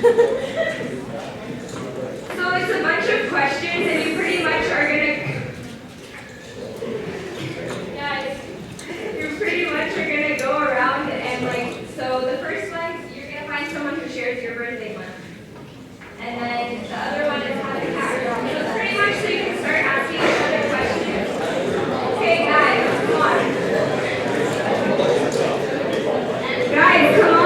So it's a bunch of questions, and you pretty much are gonna, guys, you pretty much are gonna go around and so the first one, you're gonna find someone who shares your birthday month, and then the other one is how to cat. So it's pretty much so you can start asking each other questions. Okay, guys, come on. Guys, come on.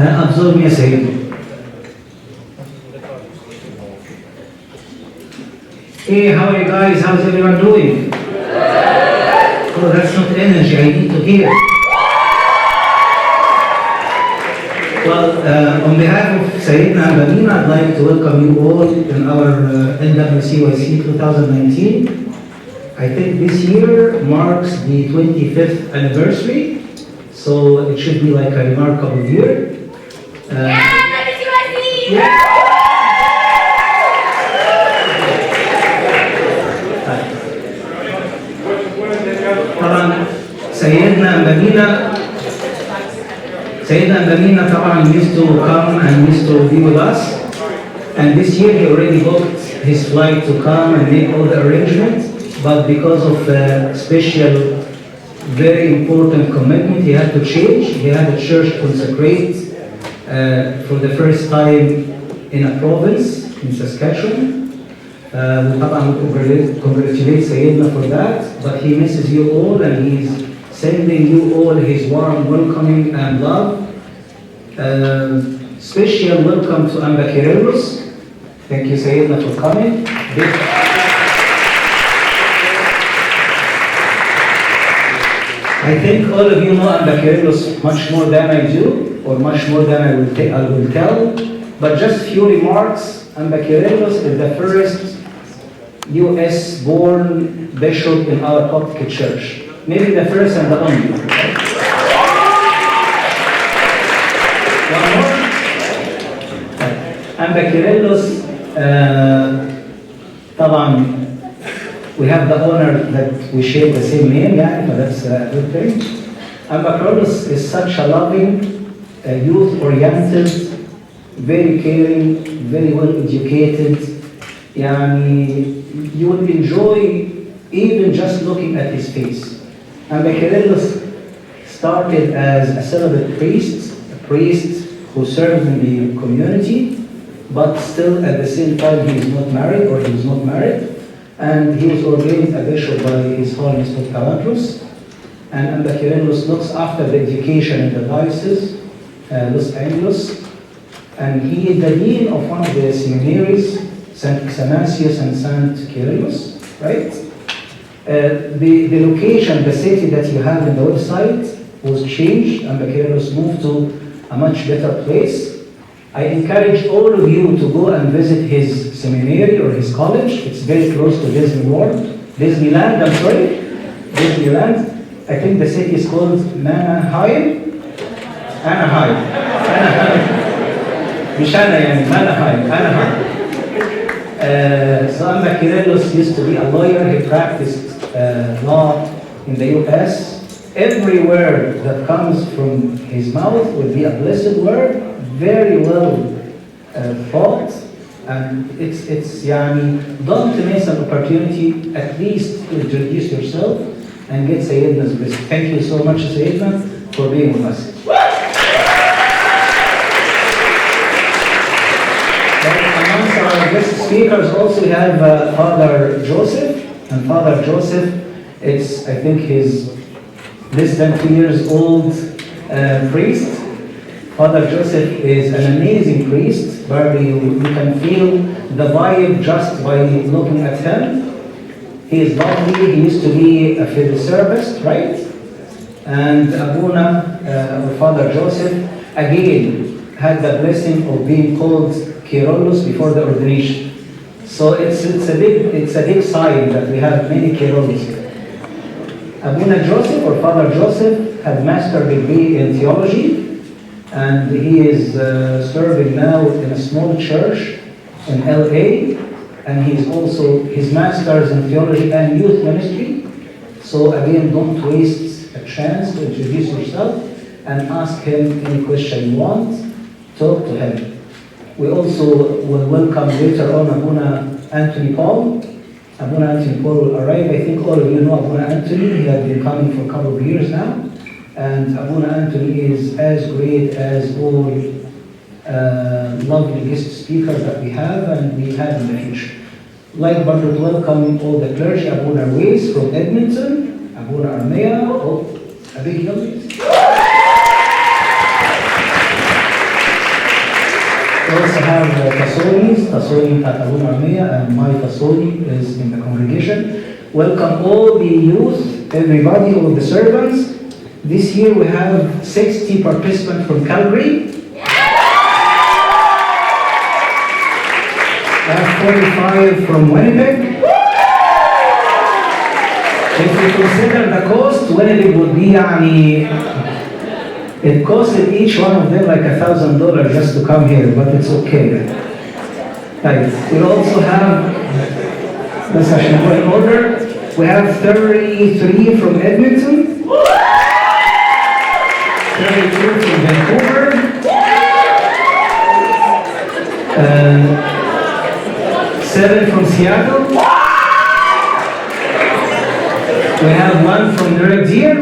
أبزرني يا سيدي. Hey, how are you guys? How's everyone doing? Oh, that's not energy. I need to hear. Well, on behalf of Sayyidina and Amina, I'd like to welcome you all in our NWCYC 2019. I think this year marks the 25th anniversary, so it should be like a remarkable year. NWCYC! طبعا سيدنا Amina طبعا used to come and used to be with us, and this year he already booked his flight to come and make all the arrangements, but because of a special, very important commitment, he had to change. He had a church consecrate for the first time in a province in Saskatchewan. وطبعا congratulate Sayyidina for that, but he misses you all and he's sending you all his warm welcoming and love. Special welcome to Amba Kyrillos. Thank you Sayyidina for coming. I think all of you know Amba Kyrillos much more than I do, or much more than I will tell, but just few remarks. Amba Kyrillos is the first US-born bishop in our Coptic church. Maybe the first and the only. One more. Amba Kyrillos, طبعا we have the honor that we share the same name, yeah, but that's a good thing. Amba Kyrillos is such a loving, youth-oriented, very caring, very well-educated. You will enjoy even just looking at his face. Amba Kyrillos started as a celibate priest, a priest who served in the community, but still at the same time he is not married, or he was not married, and he was ordained a bishop by His Holiness Dr. Andros. And Amba Kyrillos looks after the education in the diocese, Los Angeles, and he is the dean of one of the seminaries, St. Xanasius and St. Kyrillos, right? The location, the city that you have in the website was changed, and the Kyrillos moved to a much better place. I encourage all of you to go and visit his seminary or his college. It's very close to Disneyland, Disneyland. I think the city is called Anaheim. Anaheim. So Amba Kyrillos used to be a lawyer. He practiced law in the US. Every word that comes from his mouth will be a blessed word, very well thought, and it's don't miss an opportunity at least to introduce yourself and get Sayyidina's blessing. Thank you so much, Sayyidina, for being with us. Amongst our guest speakers also we have Father Joseph, and Father Joseph, I think he's less than 2 years old priest. Father Joseph is an amazing priest, where you can feel the vibe just by looking at him. He is lovely. He used to be a physiotherapist, right? And Abuna, or Father Joseph, again had the blessing of being called Kyrillos before the ordination. So it's a big sign that we have many Kyrillos here. Abuna Joseph, or Father Joseph, had master's degree in theology, and he is serving now in a small church in LA, and he's also his master's in theology and youth ministry. So again, don't waste a chance to introduce yourself and ask him any question you want. Talk to him. We also will welcome later on Abuna Anthony Paul. Abuna Anthony Paul will arrive. I think all of you know Abuna Anthony. He has been coming for a couple of years now. And Abuna Anthony is as great as all lovely guest speakers that we have and we have in the future. Like but to welcome all the clergy, Abuna Ruiz from Edmonton, Abuna Armea, a big young also have Tasoni at Abu Marmiya, and my Tasoni is in the congregation. Welcome all the youth, everybody, all the servants. This year we have 60 participants from Calgary. I have 45 from Winnipeg. If you consider the cost, Winnipeg would be, it costed each one of them like $1,000 just to come here, but it's okay. Right. We also have, let's actually go in order. We have 33 from Edmonton, 32 from Vancouver, 7 from Seattle. We have 1 from Red Deer.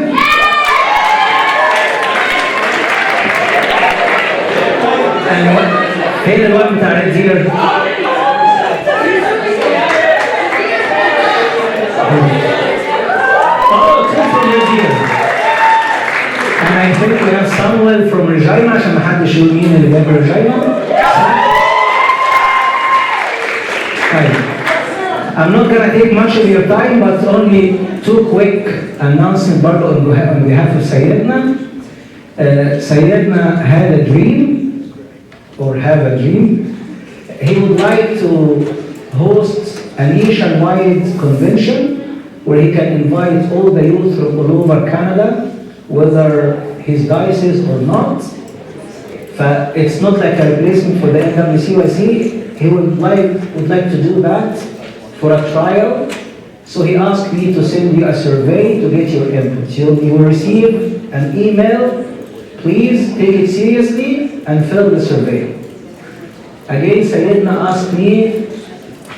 And فين الوقت بتاع Red Deer؟ Oh, 2 from Red Deer. And I think we have Samuel from Regina عشان ما حدش يقول مين اللي جاب Regina. I'm not going to take much of your time, but only 2 quick announcements on behalf of Sayyidna. Sayyidna had a dream, or have a dream. He would like to host a nationwide convention where he can invite all the youth from all over Canada, whether his diocese or not. It's not like a replacement for the NWCYC. He would like to do that for a trial. So he asked me to send you a survey to get your input. You will receive an email. Please take it seriously and fill the survey. Again, Sayyidna asked me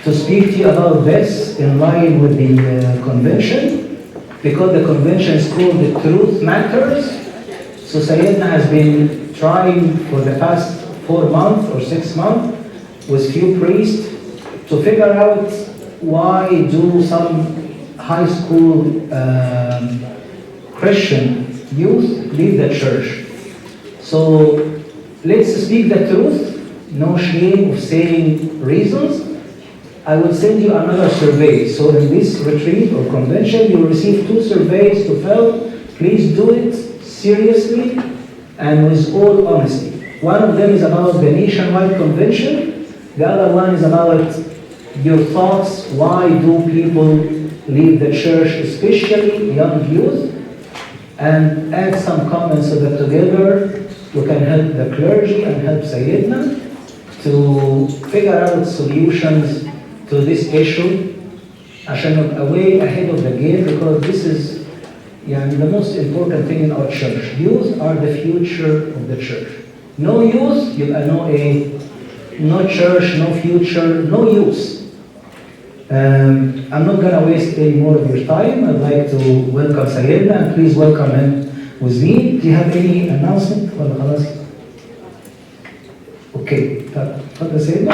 to speak to you about this in line with the convention, because the convention is called The Truth Matters. So Sayyidna has been trying for the past 4 months or 6 months with few priests to figure out why do some high school Christian youth leave the church. So let's speak the truth, no shame of saying reasons. I will send you another survey. So in this retreat or convention, you will receive 2 surveys to fill. Please do it seriously and with all honesty. One of them is about the nationwide convention. The other one is about your thoughts. Why do people leave the church, especially young youth? And add some comments so that together we can help the clergy and help Sayyidna to figure out solutions to this issue. عشان نبقى way ahead of the game, because this is the most important thing in our church. Youth are the future of the church. No youth, no church, no future, no youth. I'm not going to waste any more of your time. I'd like to welcome Sayyidna, and please welcome him with me. Do you have any announcement? Okay. تفضل سيدنا.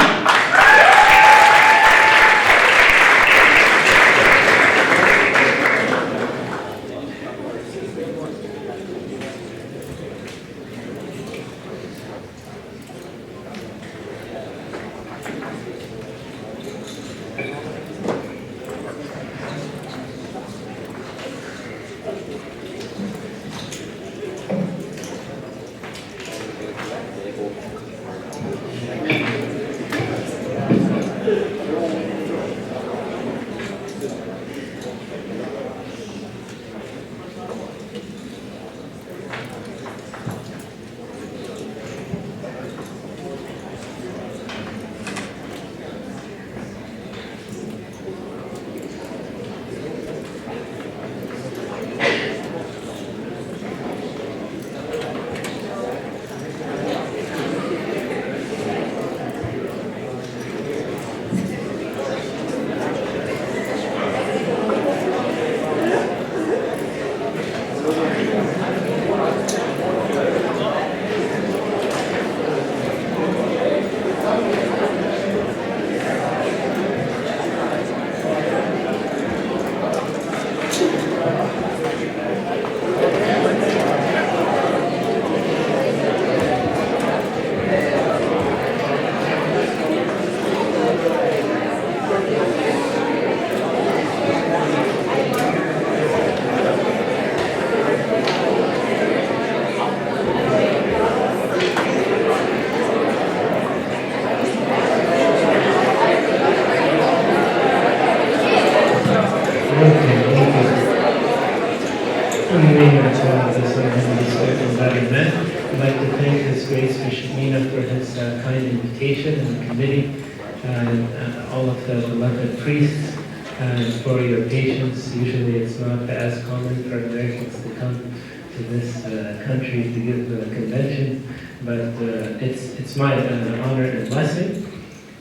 Amen. I'd like to thank His Grace Bishop Mina for his kind invitation and the committee, and all of the beloved priests for your patience. Usually it's not as common for Americans to come to this country to give the convention, but it's my honor and blessing.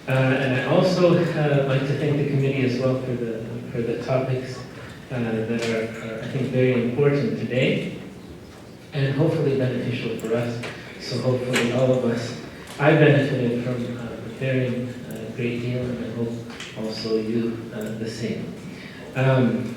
And I also like to thank the committee as well for the topics that are, I think, very important today, and hopefully beneficial for us. So hopefully all of us, I benefited from preparing a great deal, and I hope also you the same.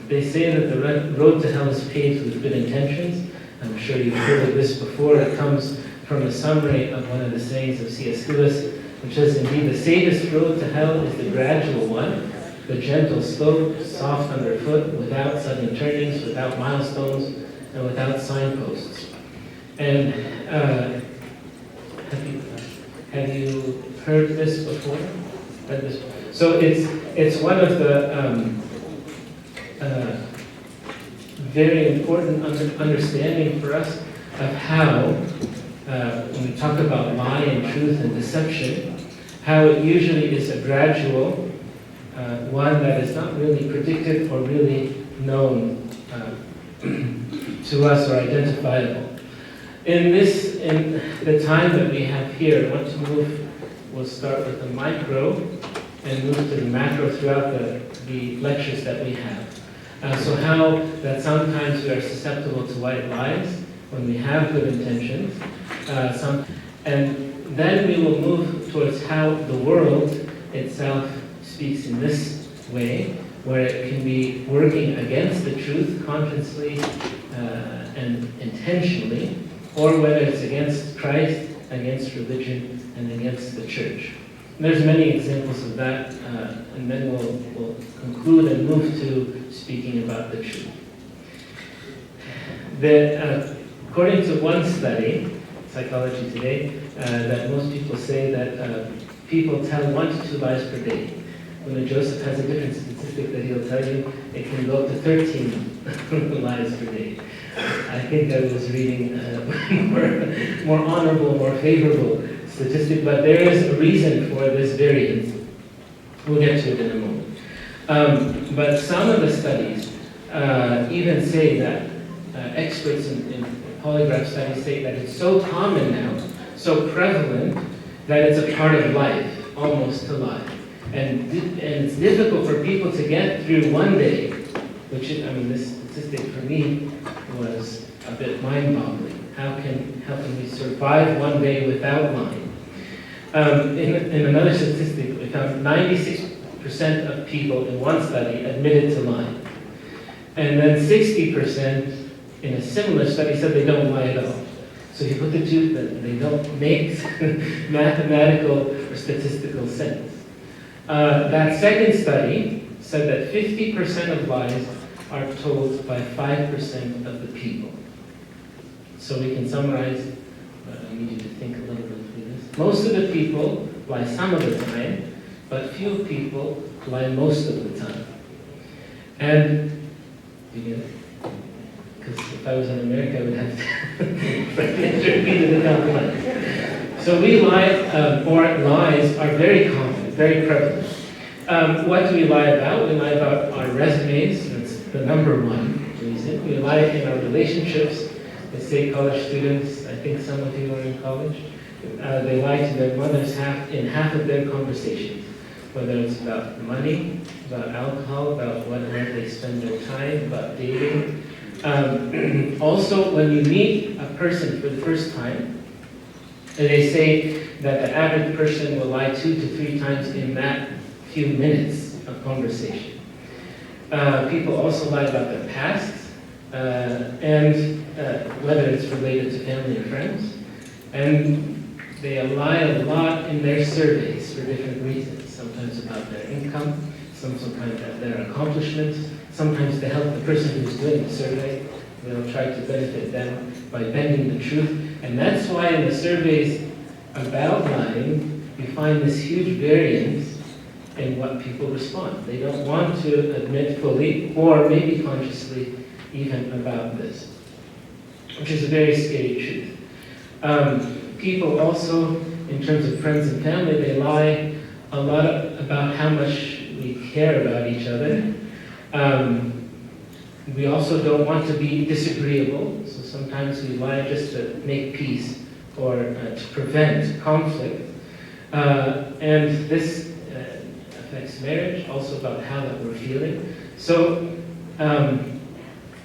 They say that the road to hell is paved with good intentions. I'm sure you've heard of this before. It comes from a summary of one of the sayings of C.S. Lewis, which says, indeed, the safest road to hell is the gradual one, the gentle slope, soft underfoot, without sudden turnings, without milestones, and without signposts. And have you heard this before? So it's one of the very important understanding for us of how, when we talk about lie and truth and deception, how it usually is a gradual one that is not really predicted or really known to us or identifiable. In the time that we have here, I want to move, we'll start with the micro and move to the macro throughout the lectures that we have. So how that sometimes we are susceptible to white lies when we have good intentions, and then we will move towards how the world itself speaks in this way, where it can be working against the truth consciously and intentionally, or whether it's against Christ, against religion, and against the church. And there's many examples of that, and then we'll conclude and move to speaking about the truth. According to one study, Psychology Today, that most people say that people tell 1 to 2 lies per day. When Joseph has a different statistic that he'll tell you, it can go up to 13 lies per day. I think I was reading more honorable, more favorable statistic, but there is a reason for this variance. We'll get to it in a moment. But some of the studies even say that experts in polygraph studies say that it's so common now, so prevalent, that it's a part of life, almost to lie. And it's difficult for people to get through one day, which is, I mean, this statistic for me was a bit mind-boggling. How can we survive one day without lying? In another statistic, we found 96% of people in one study admitted to lying. And then 60% in a similar study said they don't lie at all. So if you put the two, they don't make mathematical or statistical sense. That second study said that 50% of lies are told by 5% of the people. So we can summarize, I need you to think a little bit through this. Most of the people lie some of the time, but few people lie most of the time. And, do you get it? Because if I was in America, I would have to repeat it without lying. So we lie, or lies are very common, very prevalent. What do we lie about? We lie about our resumes. That's the number one reason. We lie in our relationships. Let's say college students, I think some of you are in college, they lie to their mothers in half of their conversations, whether it's about money, about alcohol, about where they spend their time, about dating. Also, when you meet a person for the first time, they say that the average person will lie 2 to 3 times in that few minutes of conversation. People also lie about their past, and whether it's related to family or friends. And they lie a lot in their surveys for different reasons. Sometimes about their income, sometimes about their accomplishments, sometimes to help the person who's doing the survey. They'll try to benefit them by bending the truth. And that's why in the surveys about lying, you find this huge variance in what people respond. They don't want to admit fully, or maybe consciously, even about this, which is a very scary truth. People also, in terms of friends and family, they lie a lot about how much we care about each other. We also don't want to be disagreeable, so sometimes we lie just to make peace or to prevent conflict. And this affects marriage, also about how that we're feeling. So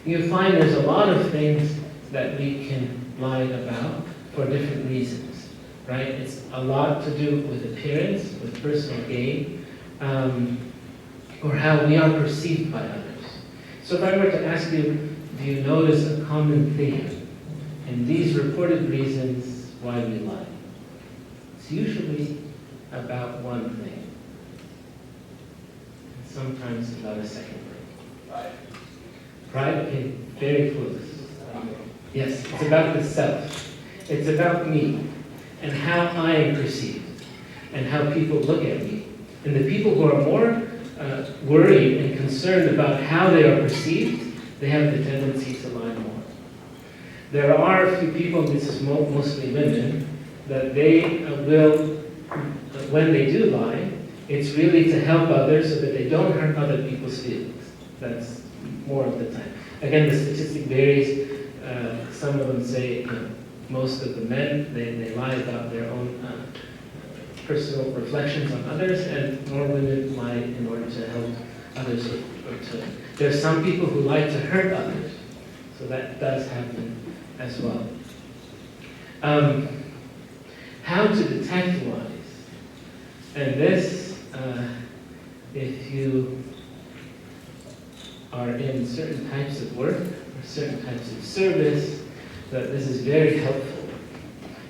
you find there's a lot of things that we can lie about for different reasons, right? It's a lot to do with appearance, with personal gain, or how we are perceived by others. So if I were to ask you, do you notice a common theme in these reported reasons why we lie? It's usually about one thing, and sometimes about a second thing. Pride, okay, very close. Yes, it's about the self. It's about me and how I am perceived and how people look at me. And the people who are more worried and concerned about how they are perceived, they have the tendency to lie more. There are a few people, and this is mostly women, that they will, when they do lie, it's really to help others so that they don't hurt other people's feelings. That's more of the time. Again, the statistic varies. Some of them say most of the men, they lie about their own personal reflections on others, and more women lie in order to help others or to. There are some people who like to hurt others, so that does happen as well. How to detect lies. And this, if you are in certain types of work or certain types of service, that this is very helpful.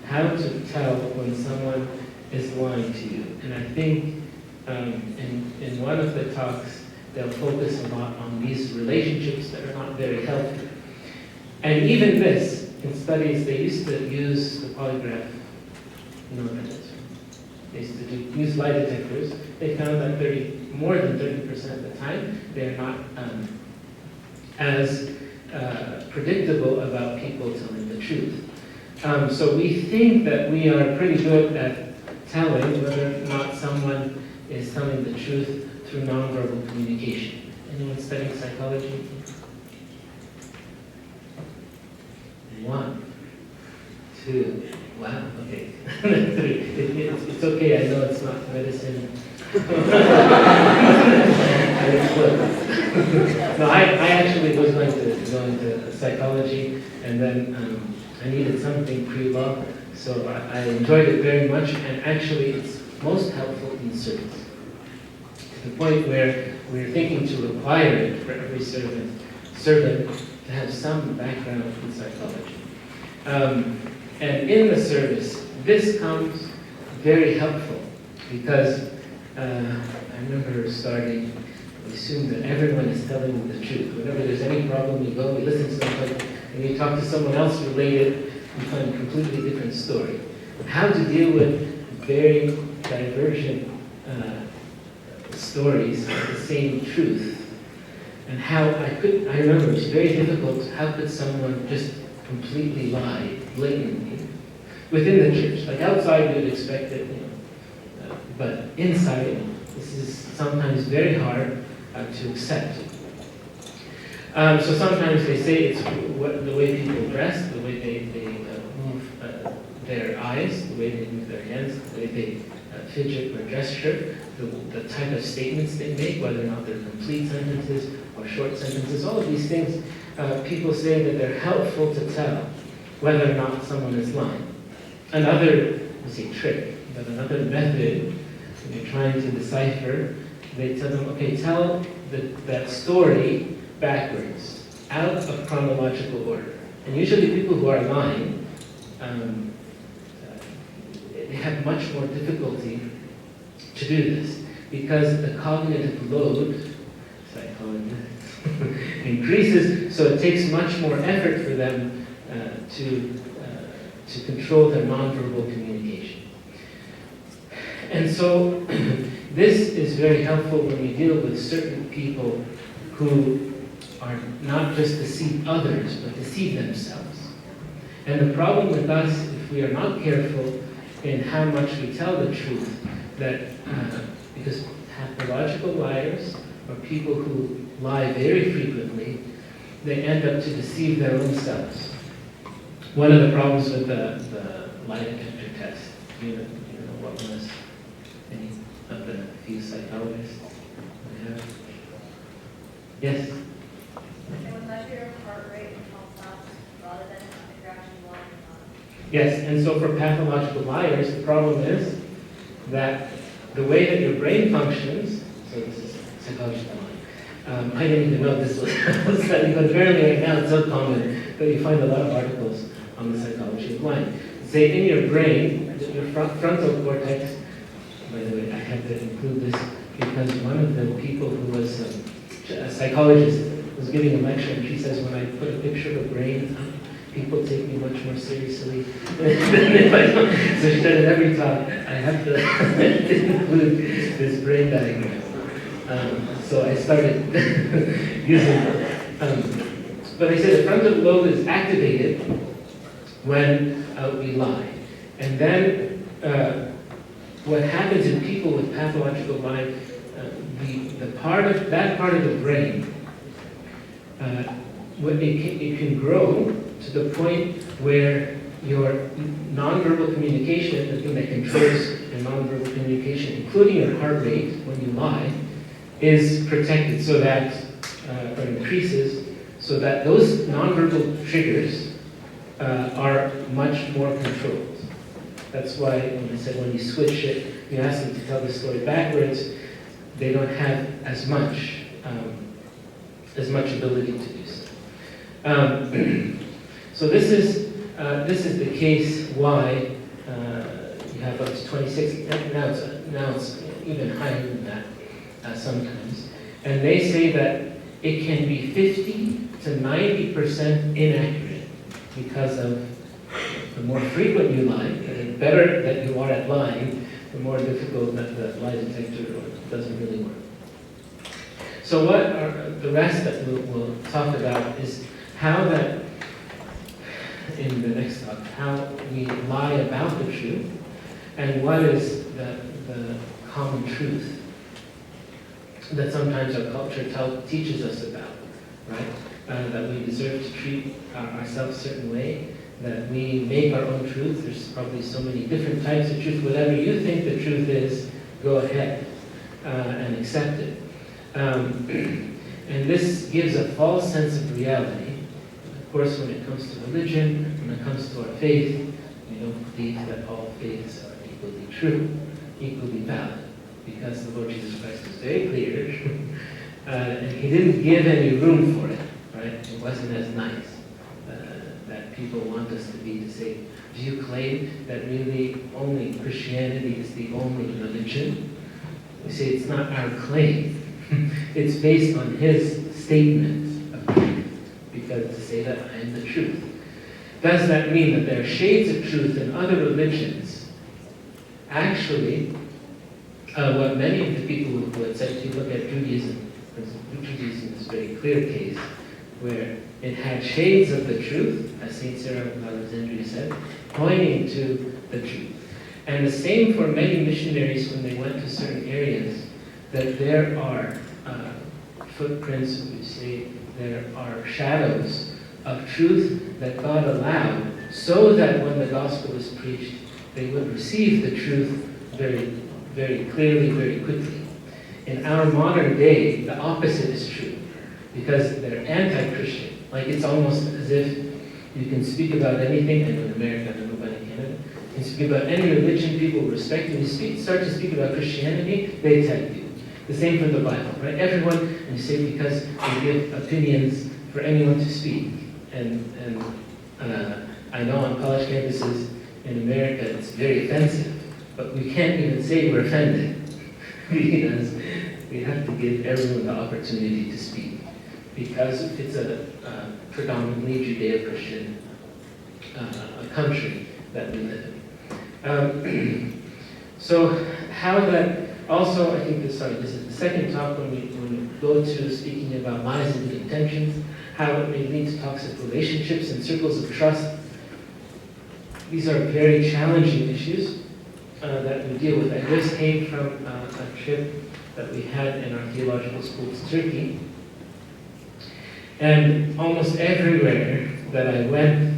How to tell when someone is lying to you. And I think in one of the talks, they'll focus a lot on these relationships that are not very healthy. And even this, in studies, they used to use the polygraph. They used to use lie detectors. They found that more than 30% of the time, they're not as predictable about people telling the truth. So we think that we are pretty good at telling whether or not someone is telling the truth through nonverbal communication. Anyone studying psychology? 1, 2, wow, okay. 3. It's okay, I know it's not medicine. No, I actually was going to go into psychology, and then I needed something pre-law, so I enjoyed it very much, and actually it's most helpful in service. To the point where we're thinking to require it for every servant to have some background in psychology. And in the service, this comes very helpful, because I remember starting, we assume that everyone is telling the truth. Whenever there's any problem, you go, we listen to somebody, and you talk to someone else related, you find a completely different story. How to deal with very divergent stories of the same truth. And how I remember it was very difficult, how could someone just completely lie, blatantly, within the church? Like outside you would expect it, but inside, this is sometimes very hard to accept. So sometimes they say it's the way people dress, the way they move their eyes, the way they move their hands, the way they fidget or gesture, the type of statements they make, whether or not they're complete sentences or short sentences. All of these things, people say that they're helpful to tell whether or not someone is lying. Another, trick, but another method when you're trying to decipher, they tell them, okay, tell that story backwards, out of chronological order. And usually people who are lying, they have much more difficulty to do this, because the cognitive load, increases, so it takes much more effort for them to control their nonverbal communication. And so this is very helpful when we deal with certain people who are not just deceive others, but deceive themselves. And the problem with us, if if we are not careful in how much we tell the truth, that because pathological liars or people who lie very frequently, they end up to deceive their own selves. One of the problems with the lie detector test, you know what was any of the few psychologists we have? Yes? It would measure your heart rate and pulse fast rather than if you're actually lying or not. Yes, and so for pathological liars, the problem is that the way that your brain functions, so this is psychology of lying. I didn't even know this was a study, but apparently right now it's so common that you find a lot of articles on the psychology of lying. Say in your brain, your frontal cortex, by the way, I had to include this because one of the people who was a psychologist was giving a lecture, and she says, when I put a picture of a brain up, people take me much more seriously than if I don't. So she said at every talk, I have to include this brain diagram. So I started using it. But I said the frontal lobe is activated when we lie. And then what happens in people with pathological lying, that part of the brain, it can grow to the point where your nonverbal communication, the thing that controls your nonverbal communication, including your heart rate when you lie, is protected so that, or increases, so that those nonverbal triggers are much more controlled. That's why when I said when you switch it, you ask them to tell the story backwards, they don't have as much ability to do so. So this is the case why you have up to 26. Now it's even higher than that sometimes, and they say that it can be 50 to 90% inaccurate because of the more frequent you lie, the better that you are at lying, the more difficult that the lie detector doesn't really work. So what are the rest that we'll talk about is how that, in the next talk, how we lie about the truth, and what is the common truth that sometimes our culture teaches us about, right? That we deserve to treat ourselves a certain way, that we make our own truth. There's probably so many different types of truth. Whatever you think the truth is, go ahead and accept it. And this gives a false sense of reality. Of course, when it comes to religion, when it comes to our faith, we don't believe that all faiths are equally true, equally valid, because the Lord Jesus Christ was very clear, and He didn't give any room for it, right? It wasn't as nice that people want us to be, to say, do you claim that really only Christianity is the only religion? We say it's not our claim. It's based on His statement of truth, because to say that I am the truth. Does that mean that there are shades of truth in other religions? Actually, what many of the people who had said, if you look at Judaism, for example, Judaism is a very clear case, where it had shades of the truth, as St. Cyril of Alexandria said, pointing to the truth. And the same for many missionaries when they went to certain areas, that there are footprints, we say, there are shadows of truth that God allowed, so that when the gospel is preached, they would receive the truth very, very clearly, very quickly. In our modern day, the opposite is true, because they're anti-Christian. Like it's almost as if you can speak about anything, I know in America, I don't know about in Canada, you can speak about any religion, people respect you. You start to speak about Christianity, they attack you. The same for the Bible, right? Everyone, and you say because we give opinions for anyone to speak. And I know on college campuses in America it's very offensive, but we can't even say we're offended because we have to give everyone the opportunity to speak, because it's a predominantly Judeo-Christian country that we live in. So how that also, I think this is the second talk when we go to speaking about lies and good intentions, how it may lead to toxic relationships and circles of trust. these are very challenging issues that we deal with. I just came from a trip that we had in our theological school to Turkey. And almost everywhere that I went,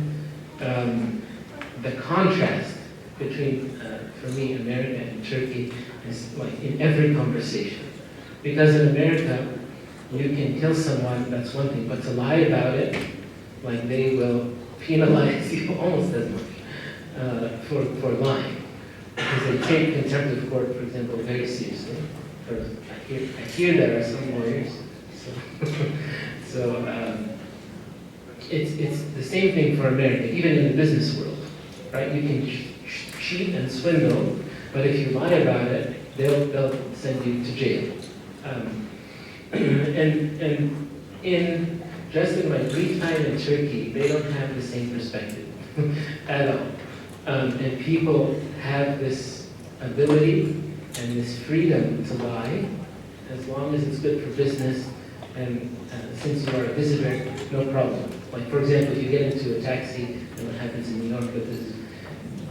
the contrast between, for me, America and Turkey is like in every conversation. Because in America, you can kill someone, that's one thing, but to lie about it, like they will penalize you almost as much for lying. Because they take contempt of court, for example, very seriously. I hear there are some lawyers, so it's the same thing for America, even in the business world, right? You can cheat and swindle, but if you lie about it, they'll send you to jail. And in just in my brief time in Turkey, they don't have the same perspective at all. And people have this ability and this freedom to lie as long as it's good for business. And since you are a visitor, no problem. Like, for example, if you get into a taxi, and what happens in New York,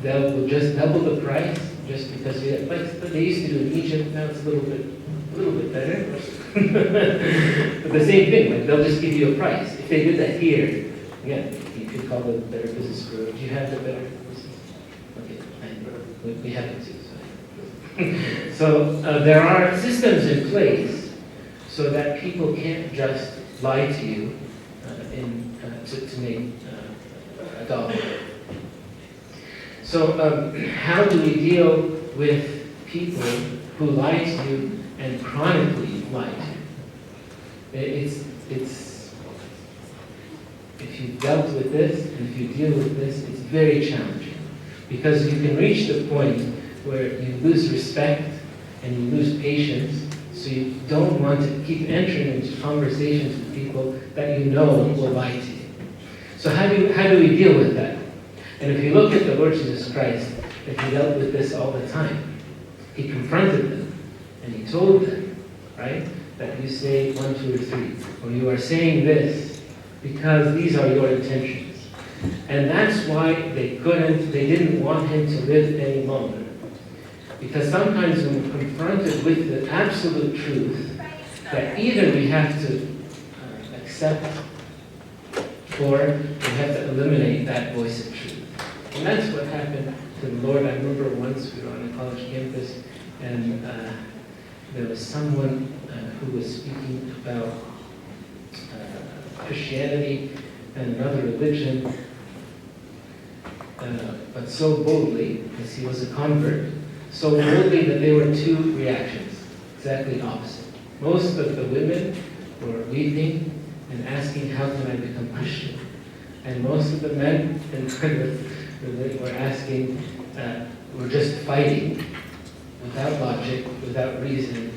they'll just double the price just because you have, like they used to do in Egypt. Now it's a little bit better. But the same thing, like they'll just give you a price. If they did that here, again, you could call it Better Business Bureau. Do you have the Better Business? Okay, we have it too. So there are systems in place so that people can't just lie to you to make a dollar. So how do we deal with people who lie to you and chronically lie to you? If you've dealt with this and if you deal with this, it's very challenging because you can reach the point where you lose respect and you lose patience. So you don't want to keep entering into conversations with people that you know will lie to you. So how do we deal with that? And if you look at the Lord Jesus Christ, if he dealt with this all the time, he confronted them and he told them, right, that you say 1, 2, or 3, or you are saying this because these are your intentions. And that's why they didn't want him to live any longer. Because sometimes when we're confronted with the absolute truth, that either we have to accept or we have to eliminate that voice of truth. And that's what happened to the Lord. I remember once we were on a college campus and there was someone who was speaking about Christianity and another religion, but so boldly, because he was a convert, so boldly that there were two reactions, exactly opposite. Most of the women were weeping and asking, how can I become Christian? And most of the men were asking, were just fighting without logic, without reason.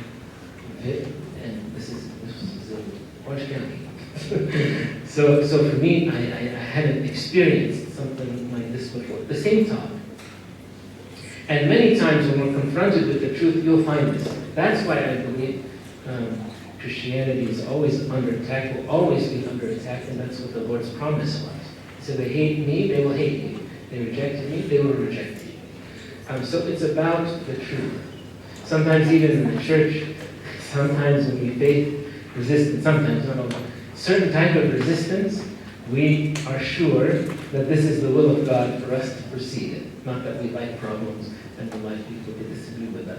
And this is Orange County. So for me, I hadn't experienced something like this before. The same topic. And many times when we're confronted with the truth, you'll find this. That's why I believe Christianity is always under attack, will always be under attack, and that's what the Lord's promise was. He said, they hate me, they will hate you. They rejected me, they will reject you. So it's about the truth. Sometimes even in the church, sometimes when we face resistance, sometimes, not always, certain type of resistance, we are sure that this is the will of God for us to proceed in. Not that we like problems and we like people to disagree with us.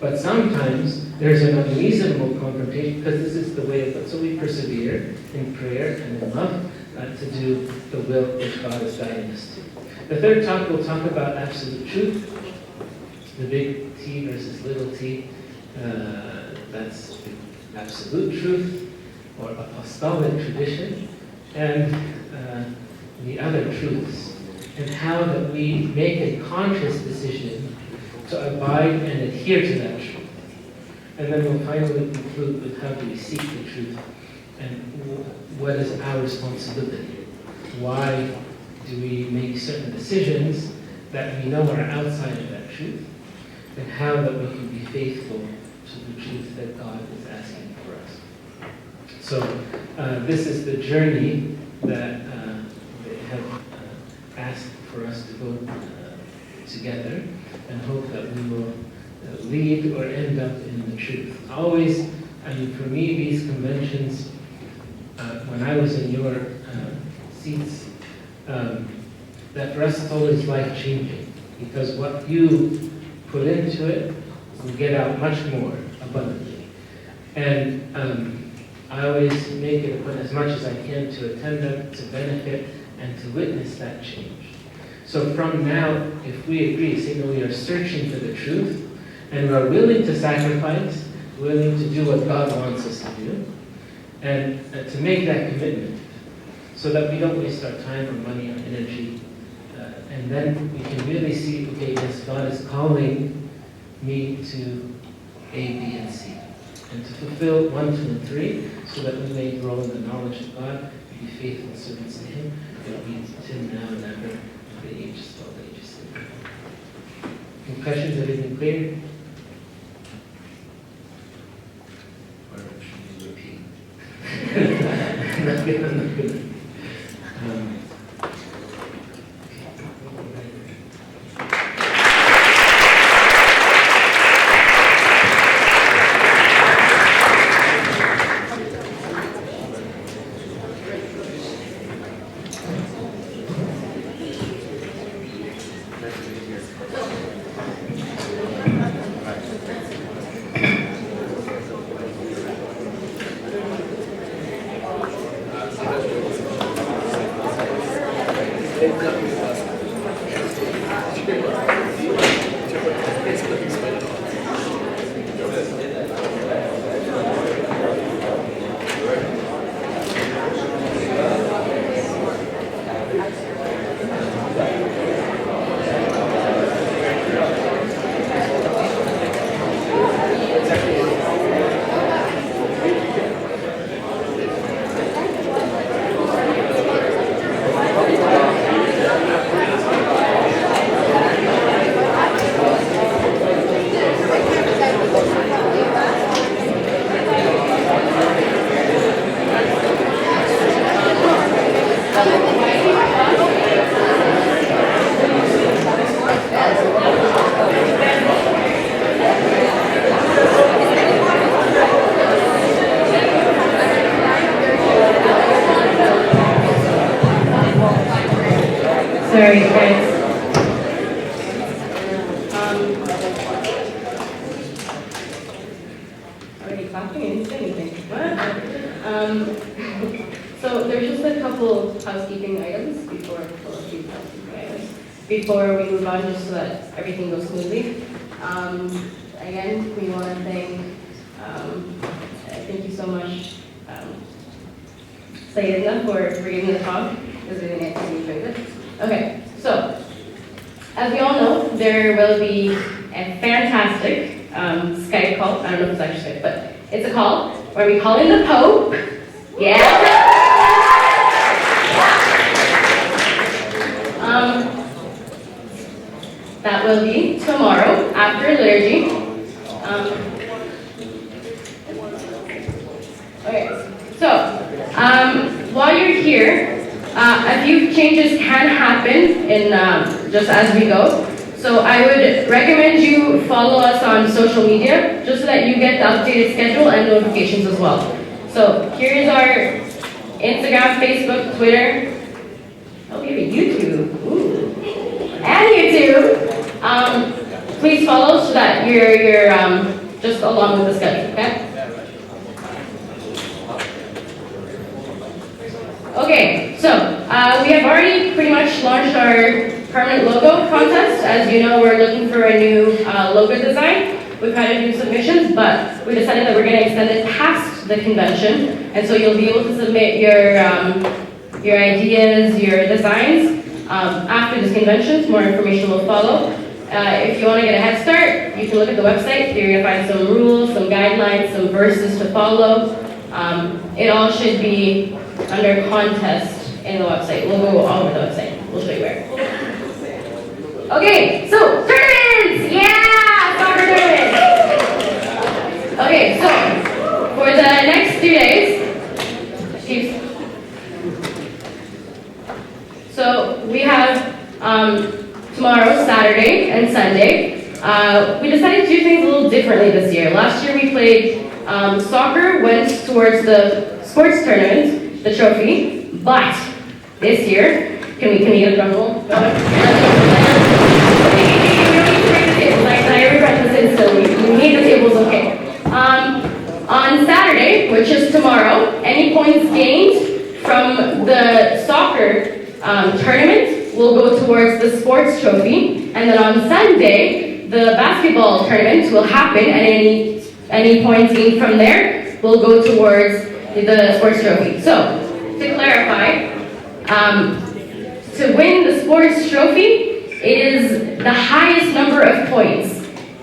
But sometimes there's an unreasonable confrontation because this is the way of God. So we persevere in prayer and in love to do the will which God is guiding us to. The third talk, we'll talk about absolute truth. The big T versus little t. That's the absolute truth or apostolic tradition. And the other truths. And how that we make a conscious decision to abide and adhere to that truth. And then we'll finally conclude with how do we seek the truth and what is our responsibility. Why do we make certain decisions that we know are outside of that truth, and how that we can be faithful to the truth that God is asking for us. So this is the journey that they have ask for us to go together and hope that we will lead or end up in the truth. Always, I mean, for me, these conventions, when I was in your seats, that for us it's always life-changing, because what you put into it, we get out much more abundantly. And I always make it a point as much as I can to attend them, to benefit, and to witness that change. So from now, if we agree, saying that we are searching for the truth, and we are willing to sacrifice, willing to do what God wants us to do, and to make that commitment, so that we don't waste our time or money or energy, and then we can really see, okay, yes, God is calling me to A, B, and C, and to fulfill 1, 2, and 3, so that we may grow in the knowledge of God, be faithful servants to Him, and be to Him now and ever, to the ages of all ages. Any questions? Everything clear? Or should we repeat? Not good, not good. Sorry, guys. Already clapping? I didn't say anything. What? So there's just a couple housekeeping items before, well, a few housekeeping items before we move on, just so that everything goes smoothly. Again, we want to thank you so much, Sayedna, for giving the talk, because we didn't actually enjoy it. Okay, so as we all know, there will be a fantastic Skype call. I don't know if it's actually Skype, but it's a call where we call in the Pope. Yeah. That will be tomorrow after liturgy. Okay, so while you're here, a few changes can happen in just as we go. So I would recommend you follow us on social media, just so that you get the updated schedule and notifications as well. So here's our Instagram, Facebook, Twitter. Oh, we have a YouTube. Ooh. And YouTube. Please follow so that you're just along with the schedule, okay? Okay, so we have already pretty much launched our permanent logo contest. As you know, we're looking for a new logo design. We've had a few submissions, but we decided that we're going to extend it past the convention, and so you'll be able to submit your ideas, your designs after this convention. More information will follow. If you want to get a head start, you can look at the website. You're going to find some rules, some guidelines, some verses to follow. It all should be under contest in the website. We'll go all over the website. We'll show you where. Okay, so tournaments! Yeah! Soccer tournaments! Okay, so for the next 2 days, so we have tomorrow, Saturday, and Sunday. We decided to do things a little differently this year. Last year we played soccer, went towards the sports tournament, the trophy, but this year, can we get a drum roll? We don't need to break the tables. Not every breakfast is silly. You need the tables, okay. On Saturday, which is tomorrow, any points gained from the soccer tournament will go towards the sports trophy, and then on Sunday, the basketball tournament will happen, and any points gained from there will go towards the sports trophy. So, to clarify, to win the sports trophy, it is the highest number of points.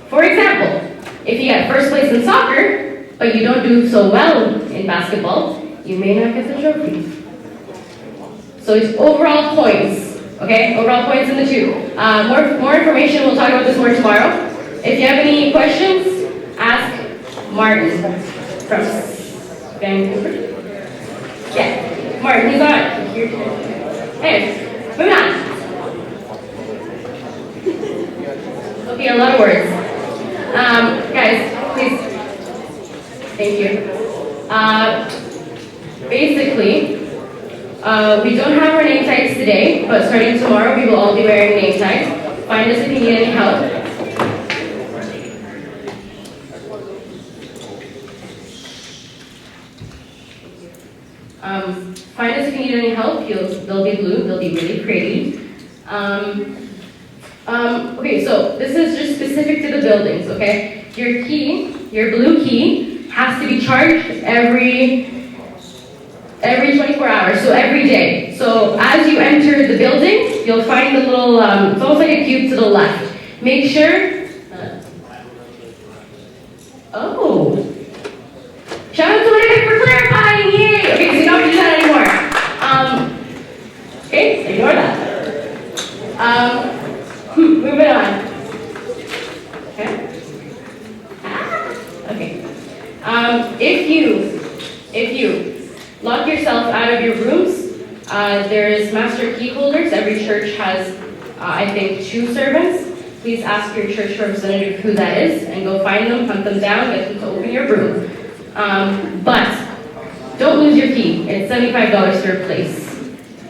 For example, if you get first place in soccer, but you don't do so well in basketball, you may not get the trophy. So it's overall points, okay? Overall points in the two. More information, we'll talk about this more tomorrow. If you have any questions, ask Martin from Vancouver. Yeah, Martin, he's not here today. Anyways, moving on. Okay, a lot of words. Guys, please. Thank you. Basically, we don't have our name tags today, but starting tomorrow, we will all be wearing name tags. Find us if you need any help. Find us if you need any help. They'll be blue. They'll be really pretty. Okay, so this is just specific to the buildings, okay? Your key, your blue key, has to be charged every 24 hours, so every day. So as you enter the building, you'll find the little, it's almost like a cube to the left. Make sure, oh. Shout out to Lydia for clarifying, yay! Okay, so you don't have to do that anymore. Okay, ignore that. Moving on. Okay. Okay. If you lock yourself out of your rooms, there's master key holders. Every church has, I think, 2 servants. Please ask your church representative who that is, and go find them, hunt them down, get them to open your room. But don't lose your key. It's $75 to replace.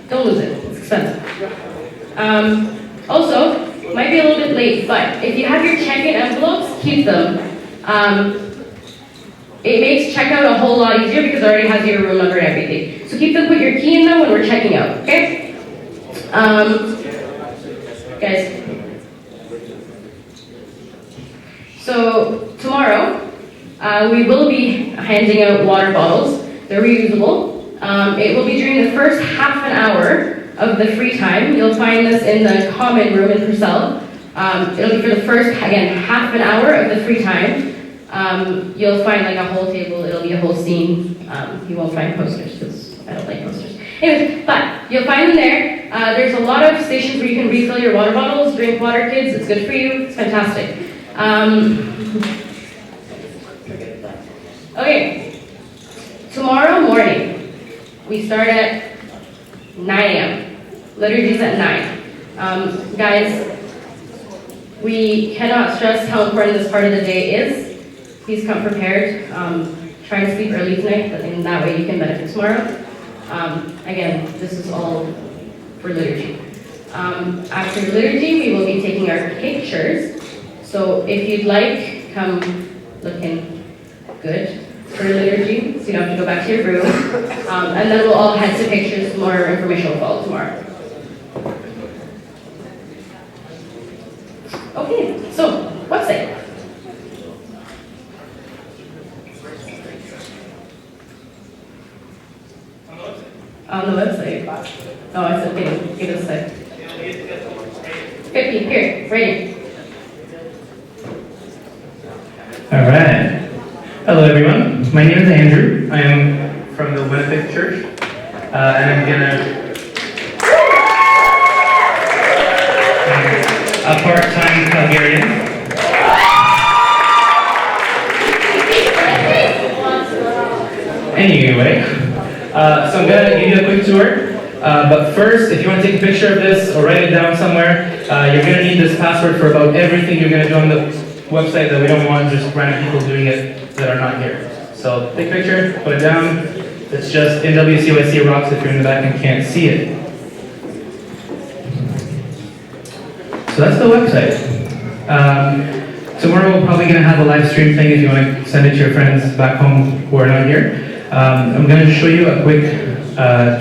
Don't lose it. It's expensive. Also, might be a little bit late, but if you have your check-in envelopes, keep them. It makes checkout a whole lot easier because it already has your room number and everything. So keep them, put your key in them when we're checking out, okay? Guys. So tomorrow, we will be handing out water bottles. They're reusable. It will be during the first half an hour of the free time. You'll find this in the common room in Purcell. It'll be for the first, again, half an hour of the free time. You'll find like a whole table, it'll be a whole scene. You won't find posters because I don't like posters. Anyways, but you'll find them there. There's a lot of stations where you can refill your water bottles, drink water, kids. It's good for you, it's fantastic. Okay, tomorrow morning, we start at 9 a.m. Liturgy's at 9. Guys, we cannot stress how important this part of the day is. Please come prepared. Try to sleep early tonight, but in that way you can benefit tomorrow. Again, this is all for liturgy. After liturgy, we will be taking our pictures. So if you'd like, come looking good for liturgy, so you don't have to go back to your room. And then we'll all head to pictures. More information will follow tomorrow. Okay, so website. On the website. Oh, I said, okay, give us a sec. 50, here, right here. All right. Hello, everyone. My name is Andrew. I am from the Winnipeg Church, and I'm gonna a part-time Calgarian. Anyway, so I'm gonna give you a quick tour But first, if you want to take a picture of this or write it down somewhere, you're going to need this password for about everything you're going to do on the website that we don't want just random people doing it that are not here. So take a picture, put it down. It's just NWCYC rocks if you're in the back and can't see it. So that's the website. Tomorrow we're probably going to have a live stream thing if you want to send it to your friends back home who are not here. I'm going to show you a quick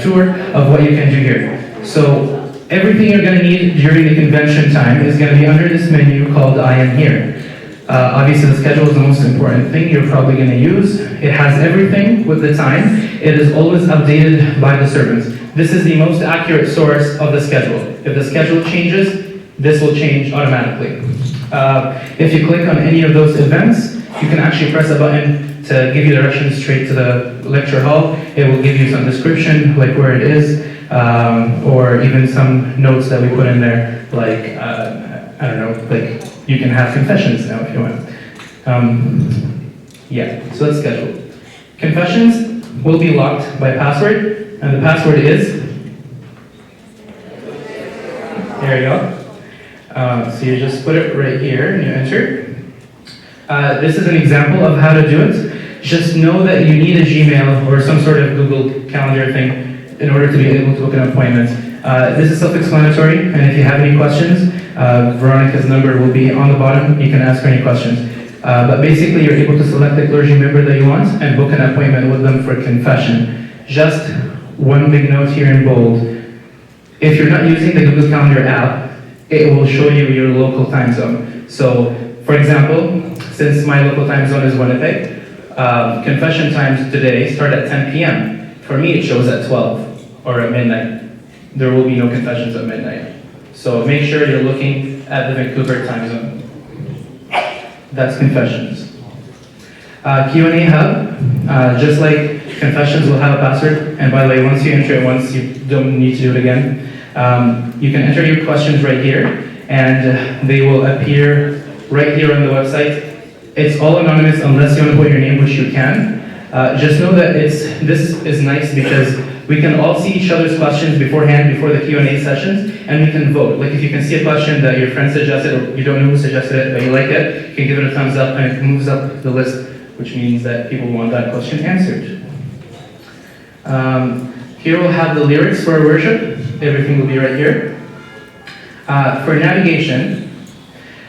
tour of what you can do here. So everything you're going to need during the convention time is going to be under this menu called I am here. Obviously the schedule is the most important thing you're probably going to use. It has everything with the time. It is always updated by the servants. This is the most accurate source of the schedule. If the schedule changes, this will change automatically. If you click on any of those events, you can actually press a button to give you directions straight to the lecture hall. It will give you some description, like where it is, or even some notes that we put in there, like, I don't know, like you can have confessions now if you want. Yeah, so that's scheduled. Confessions will be locked by password, and the password is, there you go. So you just put it right here and you enter. This is an example of how to do it. Just know that you need a Gmail or some sort of Google Calendar thing in order to be able to book an appointment. This is self-explanatory, and if you have any questions, Veronica's number will be on the bottom. You can ask her any questions. But basically, you're able to select the clergy member that you want and book an appointment with them for confession. Just one big note here in bold. If you're not using the Google Calendar app, it will show you your local time zone. So, for example, since my local time zone is Winnipeg, confession times today start at 10 p.m. For me, it shows at 12 or at midnight. There will be no confessions at midnight. So make sure you're looking at the Vancouver time zone. That's confessions. Q&A hub, just like confessions will have a password, and by the way, once you enter it once, you don't need to do it again. You can enter your questions right here, and they will appear right here on the website. It's all anonymous unless you want to put your name, which you can. Just know that this is nice because we can all see each other's questions beforehand, before the Q&A sessions, and we can vote. Like if you can see a question that your friend suggested, or you don't know who suggested it, but you like it, you can give it a thumbs up, and it moves up the list, which means that people want that question answered. Here we'll have the lyrics for our worship. Everything will be right here. For navigation,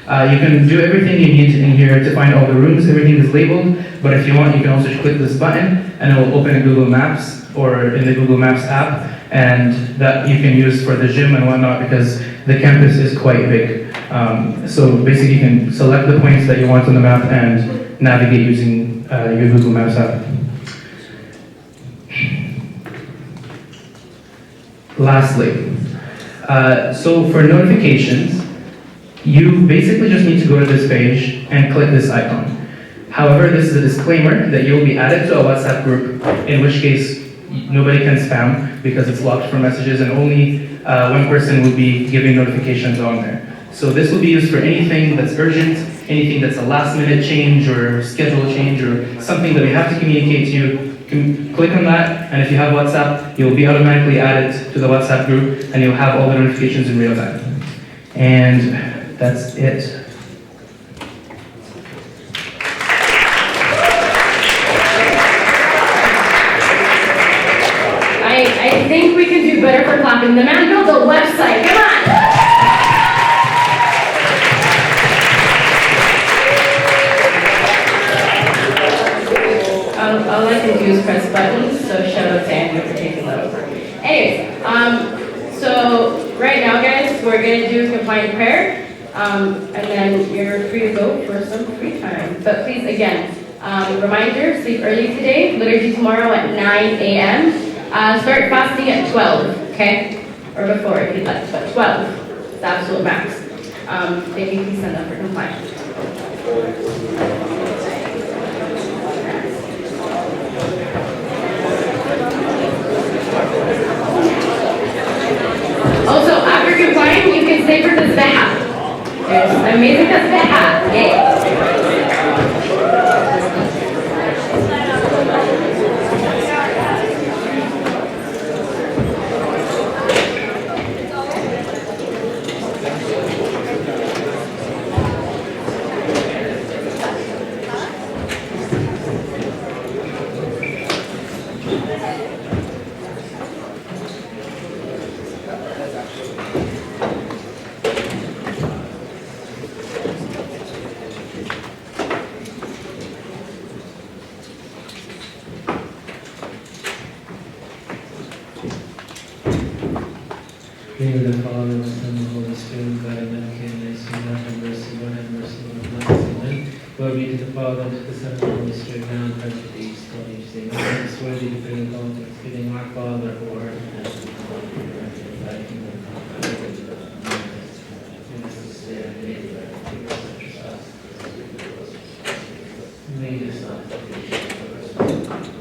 you can do everything you need in here to find all the rooms. Everything is labeled, but if you want, you can also click this button, and it will open in Google Maps or in the Google Maps app, and that you can use for the gym and whatnot because the campus is quite big. So basically, you can select the points that you want on the map and navigate using your Google Maps app. Lastly, so for notifications, you basically just need to go to this page and click this icon. However, this is a disclaimer that you'll be added to a WhatsApp group, in which case nobody can spam because it's locked for messages and only one person will be giving notifications on there. So this will be used for anything that's urgent, anything that's a last minute change or schedule change or something that we have to communicate to you. You can click on that, and if you have WhatsApp, you'll be automatically added to the WhatsApp group and you'll have all the notifications in real time. And that's it. I think we can do better for clapping. The man built a website. Come on! All I can do is press buttons, so shout out to Andrew for taking that over. Anyways, so right now, guys, we're going to do compliant prayer, and then you're free to go for some free time. But please, again, reminder, sleep early today, liturgy tomorrow at 9 a.m. Start fasting at 12, okay? Or before if you'd like, but 12 is the absolute max. Thank you, please send up for compliance. Also, after complying, you can stay for the tasbih. There's an amazing tasbih. Yay. name of the Father, and the Son, and the Holy Spirit, God, amen. Can I see that? Have mercy, Lord, have mercy, Lord, have mercy, amen. Glory be to the Father, and to the Son, and to the Holy Spirit, now and forever, to ages, all ages, amen. God is worthy to bring the Lord, thanksgiving, our Father, who art in heaven, thy kingdom come, thy will be done on earth as it is this day, our daily bread, and forgive us our trespasses, as we forgive those who trespass. Lead us not into temptation, but deliver us from evil.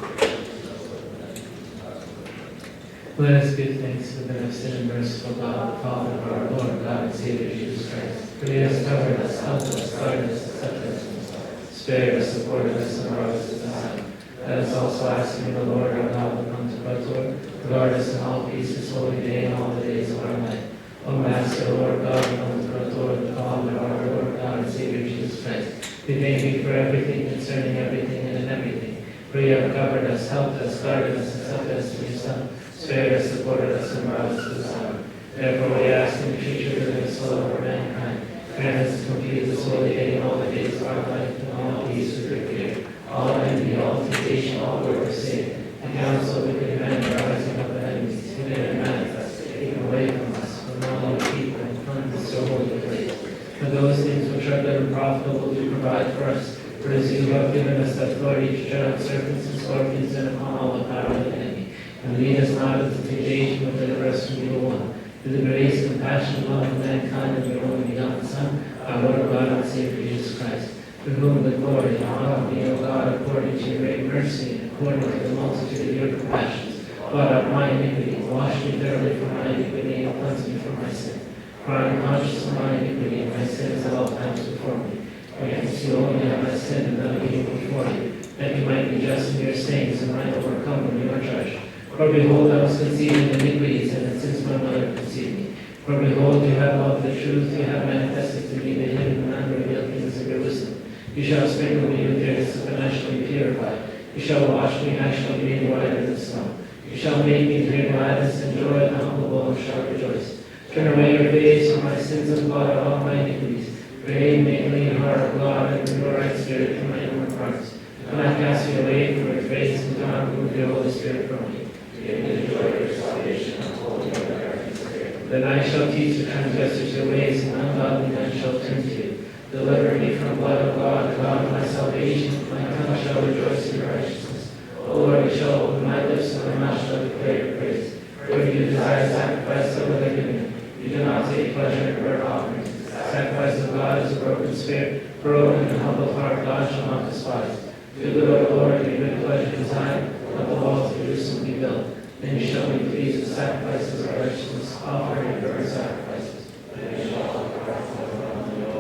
Let us give thanks to the beneficent and merciful God, the Father of our Lord, God and Savior Jesus Christ. For he has covered us, helped us, guarded us, accepted us from us, spared us, supported us, and brought us to the Son. Let us also ask him, the Lord our God, will come to Prator, to guard us in all peace this holy day and all the days of our life. O Master, Lord God, will come to Prator, the Father of our Lord, God and Savior Jesus Christ. We thank you for everything, concerning everything, and in everything. For you have covered us, helped us, guarded us, accepted us from your Son, spared us, supported us, and brought us to the Son. Therefore we ask in the future for the soul of mankind, grant us to complete this holy day and all the days of our life, and all peace with your fear, all envy, all temptation, all work of sin, and counsel of wicked men rising up enemies, hidden and manifest, taken away from us, from all your people, and cleanse your holy place. For those things which are good and profitable do provide for us, for as you have given us authority to tread on serpents and scorpions and upon all the power of the enemy. And lead us not into temptation, but deliver us from evil one. Through the grace, compassion, and love of mankind, and your only begotten Son, our Lord God and Savior Jesus Christ, through whom the glory and honor be, O God, according to your great mercy, and according to the multitude of your compassions. Blot out my iniquity, wash me thoroughly from my iniquity, and cleanse me from my sin. For I am conscious of my iniquity, and my sins at all times before me. For against you only have I sinned, and done evil before you, that you might be just in your sayings, and might overcome when you are judged. For behold, I was conceived in iniquities, and since my mother conceived me. For behold, you have loved the truth, you have manifested to me the hidden and unrevealed things of your wisdom. You shall sprinkle me with your hyssop, and I shall be purified. You shall wash me, and I shall be made whiter than snow. You shall make me hear gladness and joy, and the humble and shall rejoice. Turn away your face from my sins and blot out all my iniquities. Create me a clean heart, God, and renew a right spirit in my inward parts. Do not cast me away from your face, and do not remove your Holy Spirit from me. Give me the joy of your salvation, and hold me in the darkness spirit. Then I shall teach the transgressors your ways, and ungodly men shall turn to you. Deliver me from the blood of God, the God of my salvation. My tongue shall rejoice in your righteousness. O Lord, you shall open my lips, and my mouth shall declare your praise. For if you desire sacrifice, so will I give you. You do not take pleasure in burnt offerings. The sacrifice of God is a broken spirit. Broken and humble heart, God shall not despise. Do good, O Lord, your good pleasure design. Let the walls of Jerusalem be built. Then you shall be pleased with sacrifices of righteousness, offering and burnt sacrifices. Then you shall offer on your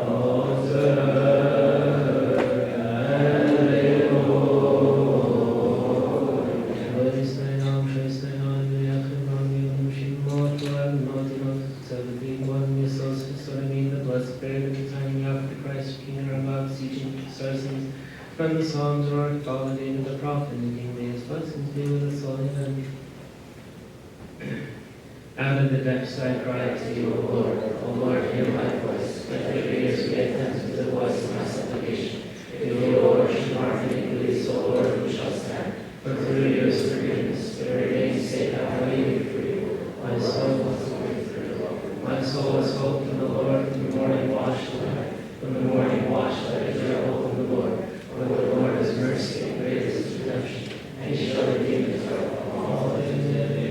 altar. From the Psalms of our God, David the prophet, and King may his blessings be with us all, amen. Out of the depths I cry to you, O Lord. O Lord, hear my voice. Let your ears be attentive to the voice of my supplication. If you, O Lord, should mark iniquities, O Lord, who shall stand? For through your forgiveness, for your name's sake, I will leave you free. My soul wants to be through. My soul has hope in the Lord, from the morning watch to night. From the morning watch, let it bear hope in the Lord. For the Lord is mercy and great is his redemption, and he shall redeem Israel from all his iniquity.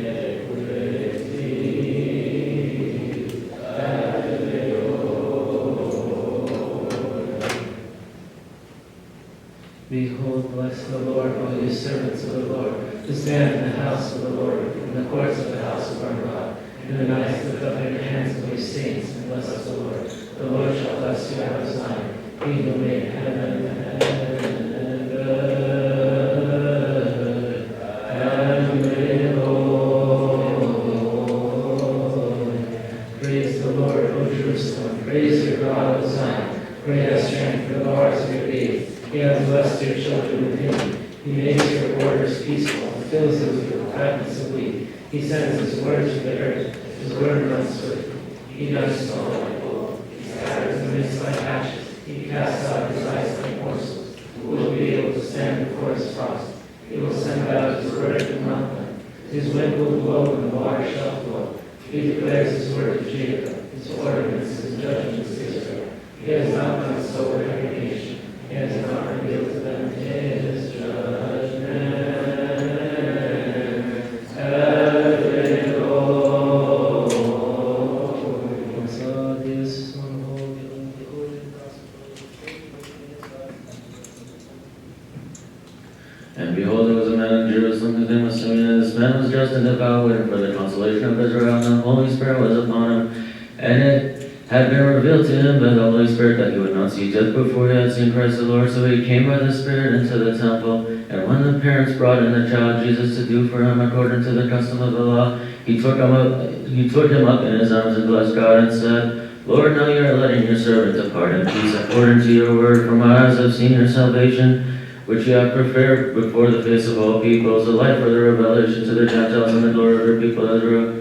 Behold, bless the Lord, all you servants of the Lord, who stand in the house of the Lord, in the courts of the house of our God. In the night lift up your hands of your saints, and bless the Lord. The Lord shall bless you out of Zion. He who made heaven and earth. Praise the Lord, O Jerusalem. Praise your God, O Zion. Great has strength for the bars of your gates. He has blessed your children with him. He makes your borders peaceful and fills them with the fatness of wheat. He sends his word to the earth. His word runs swiftly. He does snow like gold. He scatters the mist like ashes. He casts out his ice like morsels. Who will be able to stand before his frost? He will send out his word and melt them. His wind will blow and the water shall flow. He declares his word to Jacob, his ordinances and judgments to Israel. He has not done so with every nation. He has not revealed to them his And behold, there was a man in Jerusalem whose name was Simeon. This man was just and devout, waiting for the consolation of Israel, and the Holy Spirit was upon him. And it had been revealed to him by the Holy Spirit that he would not see death before he had seen Christ the Lord. So he came by the Spirit into the temple. And when the parents brought in the child Jesus to do for him according to the custom of the law, he took him up in his arms and blessed God and said, Lord, now you are letting your servant depart in peace according to your word. For my eyes have seen your salvation, which you have prepared before the face of all peoples, a light for the revelation to the Gentiles and the glory of your people Israel.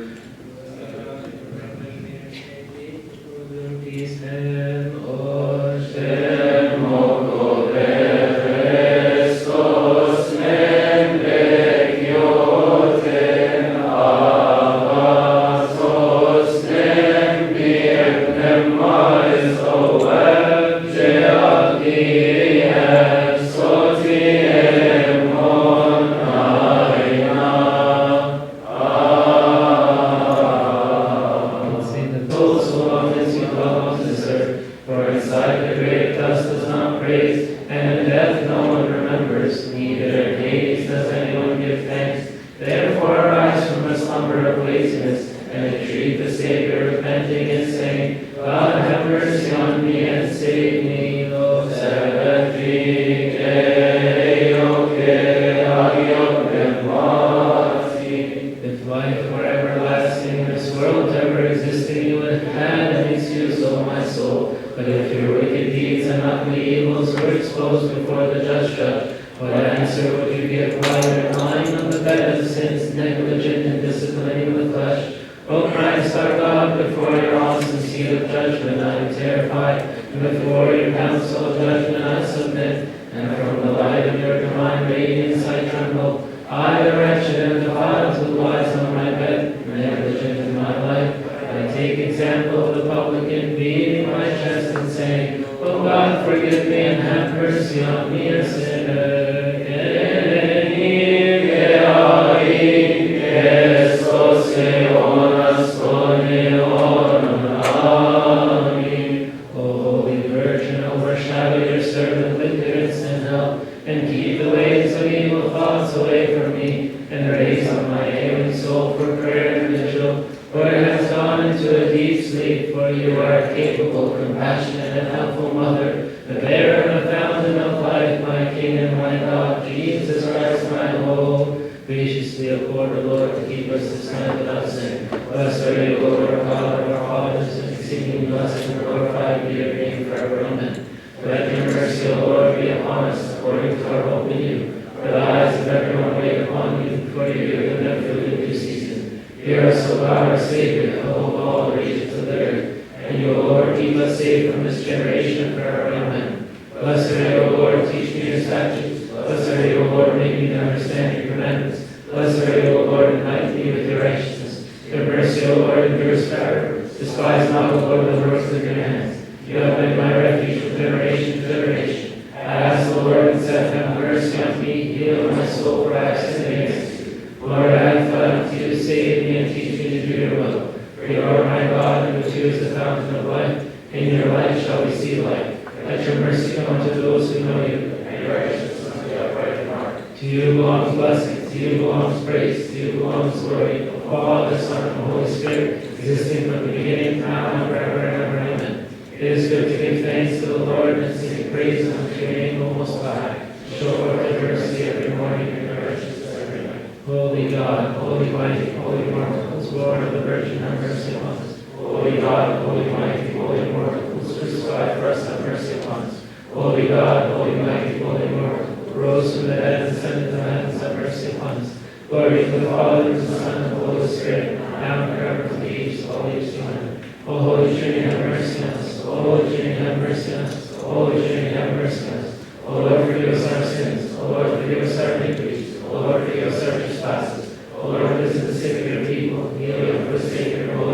Heal your forsaken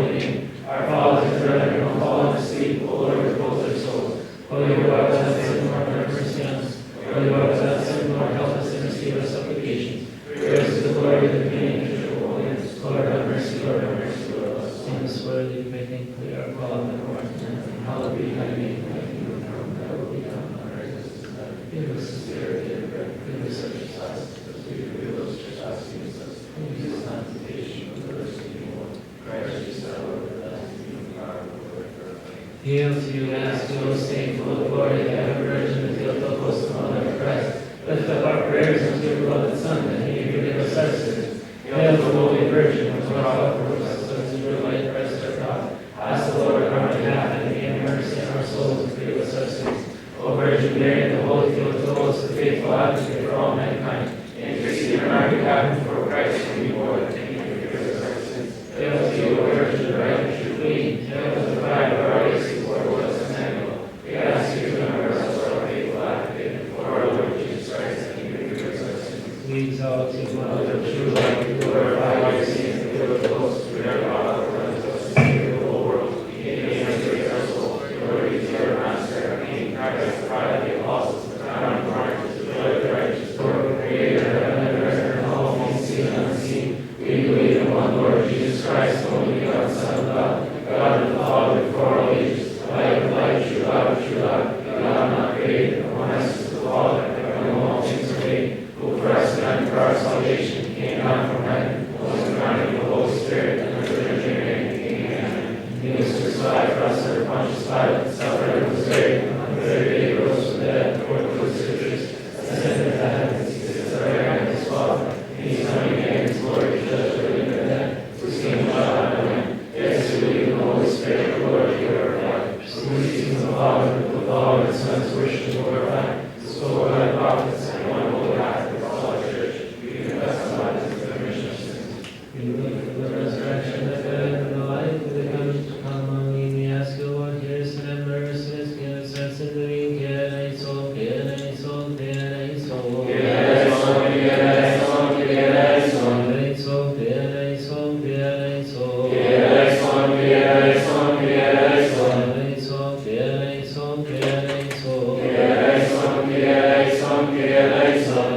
Jesus, worthy, we thank you, our Father, who art in heaven, hallowed be thy name, thy kingdom come, thy will be done on earth as it is in heaven. Give us this day our daily bread, forgive us our trespasses, as we forgive those who trespass against us. And lead us not into temptation, but deliver us from evil. Christ Jesus our Lord, for thine is the kingdom, power, and glory forever. Hail to you, Mass, O Saint, full of glory, the ever Virgin, and filled with host of Mother of Christ. Lift up our prayers unto your beloved Son, that he may forgive us our sins. Hail the Holy Virgin, who brought out for us, so to your light, Christ our God. Ask the Lord on our behalf, that he may have mercy on our souls and forgive us our sins. O Virgin Mary, the Holy Theotokos, the faithful advocate for all mankind, intercede on our behalf and for Christ, whom you bore, that he may forgive us our sins. Hail to you, O Virgin, the right and true Queen. Hail to the bride of our race, who bore us Emmanuel. We ask you to remember us for our faithful advocate and for our Lord Jesus Christ, that he may forgive us our sins. We exalt you, Mother of true light, who glorify your saints and fill the host with your power, for us to save the whole world. He may embrace our soul. Glory to your Master, our King, Christ, the pride of the apostles, the crown of martyrs, the joy of the righteous, Lord, creator of heaven and earth, and all things seen and unseen. We believe in one Lord Jesus Christ, only begotten Son of God, God and the Father before all ages, light of light, true God of true God, God not created, one essence of the Father, from whom all things are made, who for us and for our salvation came down from heaven, was incarnate of the Holy Spirit, and of the Virgin Mary, Amen. He was crucified for us under Pontius Pilate, suffered and was buried, and on the third day rose from the dead, according to the Scriptures, ascended into heaven, and sits at the right hand of his Father, and he is coming again in his glory to judge the living and the dead, whose kingdom shall have no end. Yes, we believe in the Holy Spirit, the Lord, the Lord of God, proceeding from the Father, with all of his sons, worship and glorify, spoken by the prophets, and one holy act of all our church. We confess our lives for the remission of sins. We look for the resurrection of the dead and the life of the coming to come. Amen. We ask you, Lord, hear us and have mercy. Give us sense in the ring. Get a soul, get a soul, get a soul. Get a soul, get a soul, get a soul. Get a soul, get a soul, get a soul. Get a soul, get a soul, get a soul. Get a soul, get a soul, get a soul. Get a soul, get a soul, get a soul.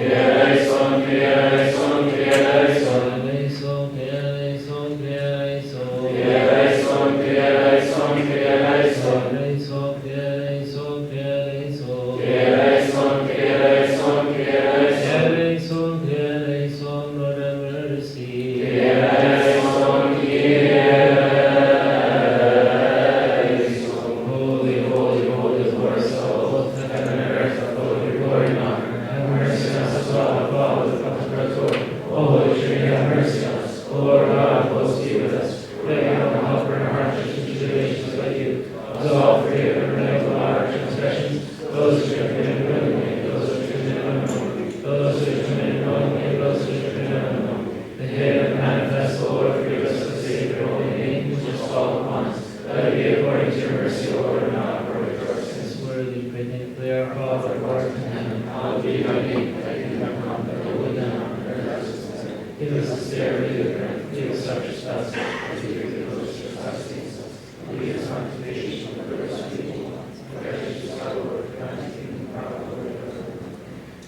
Get a soul, get a soul, get a soul. Get a soul, get a soul, get a soul. Get a soul, get a soul, get a soul. Get a soul, get a soul, get a soul. Get a soul, get a soul, get a soul. Get a soul, get a soul, get a soul. Get a soul, get a soul, Lord have mercy. Get a soul, get a soul. Holy, holy, holy, Lord, so heaven and earth are full of your glory and honor. Have mercy on us as well, follow the cup of our O Holy Trinity, have mercy on us. O Lord God, close be with us. Lay out and help in our hardships and tribulations like you. Absolve, forgive, and remit all our transgressions. Those who have committed willingly, those who have committed unknowingly, those who have committed knowingly, those who have committed unknowingly. The head of manifest, O Lord, forgive us for the sake of your holy name, which is called upon us. Let it be according to your mercy, O Lord, and not according to our sins. Worthy, pray, thankfully, our Father, who art in heaven, hallowed be thy name. Thy kingdom come, thy will be done on earth as it is in heaven. Give us this day our daily bread. Forgive us our trespasses, as we forgive those who trespass against us. Lead us not into temptation, but deliver us from evil. For thine is our Lord, for thine is the kingdom, power, and glory forever.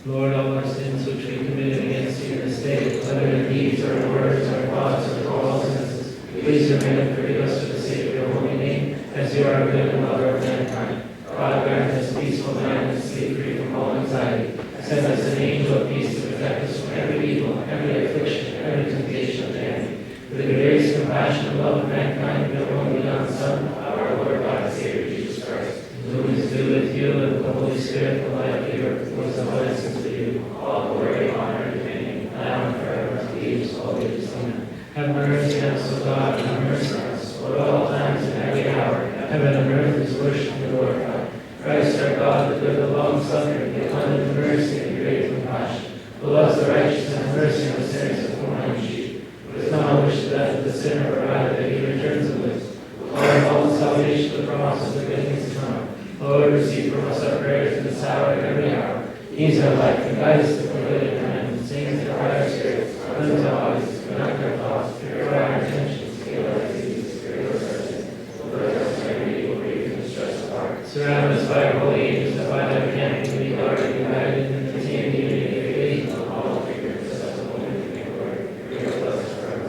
Lord, all our sins which we committed against you in this day, whether in deeds or in words or in thoughts or through all senses, please remit and forgive us for the sake of your holy name, as you are a good and lover of mankind. God, grant us peaceful mind and sleep free from all anxiety. Send us an angel of peace to protect us from every evil, every affliction, every temptation of the enemy. For the grace, compassion, and love of mankind, your only begotten Son, our Lord God and Savior Jesus Christ, who is due with you and with the Holy Spirit, the light of the earth, who is the essence of you, all glory, honor, and dominion, now and forever, and ages, all ages. Amen. Have mercy on us, O God, and have mercy on us, for at all times and every hour. Heaven and earth is worshipped and glorified. Christ our God, the good, the long-suffering, the abundant mercy, and great compassion, who loves the righteous and have mercy on the sinners of whom I am chief, who does not wish the death of the sinner, but rather that he returns and lives. Lord, all the salvation of the promise of the good things to come. Lord, receive from us our prayers in this hour and every hour. Ease our life and guide us to fulfill time, and sing and quiet our spirits, cleanse our bodies, conduct our thoughts, purify our intentions, heal our diseases, forgive us our sins, deliver us from every evil, grief, and distress of heart. Surround us by your holy angels, that by thy command we be guarded and guided and maintain the unity of your faith, and all figures of the holy name, Lord, forgive us forever.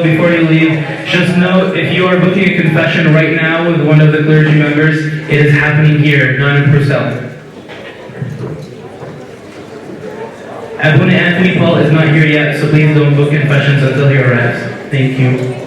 Before you leave, just know if you are booking a confession right now with one of the clergy members, it is happening here, not in Purcell. Abuna Anthony Paul is not here yet, so please don't book confessions until he arrives. Thank you.